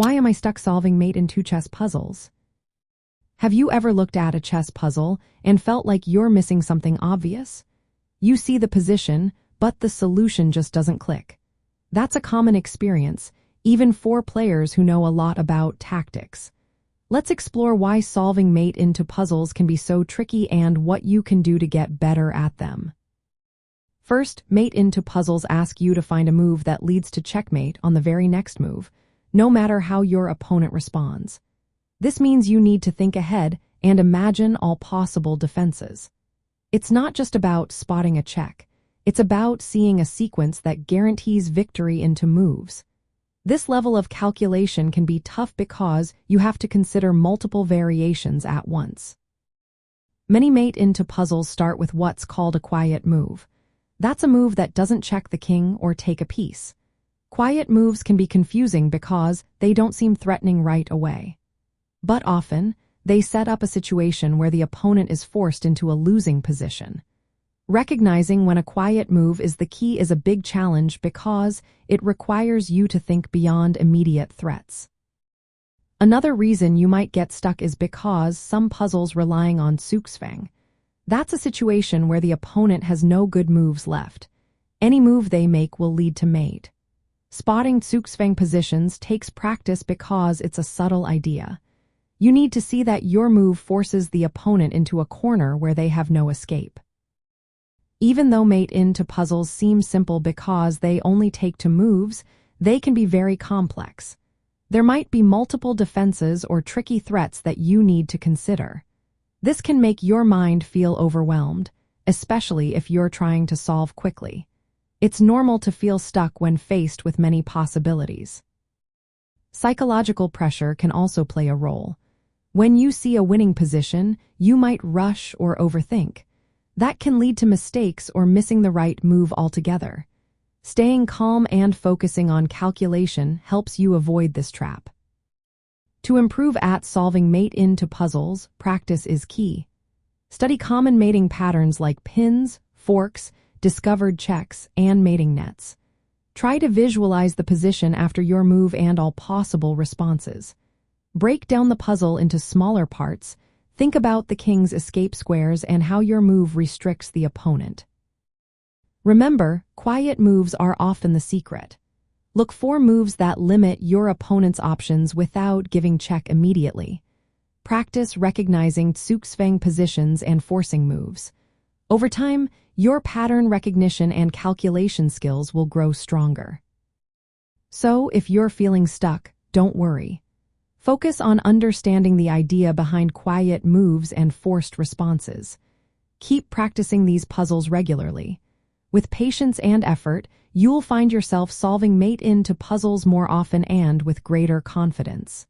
Why am I stuck solving mate in two chess puzzles? Have you ever looked at a chess puzzle and felt like you're missing something obvious? You see the position, but the solution just doesn't click. That's a common experience, even for players who know a lot about tactics. Let's explore why solving mate into puzzles can be so tricky and what you can do to get better at them. First, mate into puzzles ask you to find a move that leads to checkmate on the very next move, no matter how your opponent responds. This means you need to think ahead and imagine all possible defenses. It's not just about spotting a check. It's about seeing a sequence that guarantees victory into moves. This level of calculation can be tough because you have to consider multiple variations at once. Many mate into puzzles start with what's called a quiet move. That's a move that doesn't check the king or take a piece. Quiet moves can be confusing because they don't seem threatening right away. But often, they set up a situation where the opponent is forced into a losing position. Recognizing when a quiet move is the key is a big challenge because it requires you to think beyond immediate threats. Another reason you might get stuck is because some puzzles relying on Zugzwang. That's a situation where the opponent has no good moves left. Any move they make will lead to mate. Spotting Zugzwang positions takes practice because it's a subtle idea. You need to see that your move forces the opponent into a corner where they have no escape. Even though mate into puzzles seem simple because they only take two moves, they can be very complex. There might be multiple defenses or tricky threats that you need to consider. This can make your mind feel overwhelmed, especially if you're trying to solve quickly. It's normal to feel stuck when faced with many possibilities. Psychological pressure can also play a role. When you see a winning position, you might rush or overthink. That can lead to mistakes or missing the right move altogether. Staying calm and focusing on calculation helps you avoid this trap. To improve at solving mate into puzzles, practice is key. Study common mating patterns like pins, forks, discovered checks, and mating nets. Try to visualize the position after your move and all possible responses. Break down the puzzle into smaller parts. Think about the king's escape squares and how your move restricts the opponent. Remember, quiet moves are often the secret. Look for moves that limit your opponent's options without giving check immediately. Practice recognizing Zugzwang positions and forcing moves. Over time, your pattern recognition and calculation skills will grow stronger. So, if you're feeling stuck, don't worry. Focus on understanding the idea behind quiet moves and forced responses. Keep practicing these puzzles regularly. With patience and effort, you'll find yourself solving mate into puzzles more often and with greater confidence.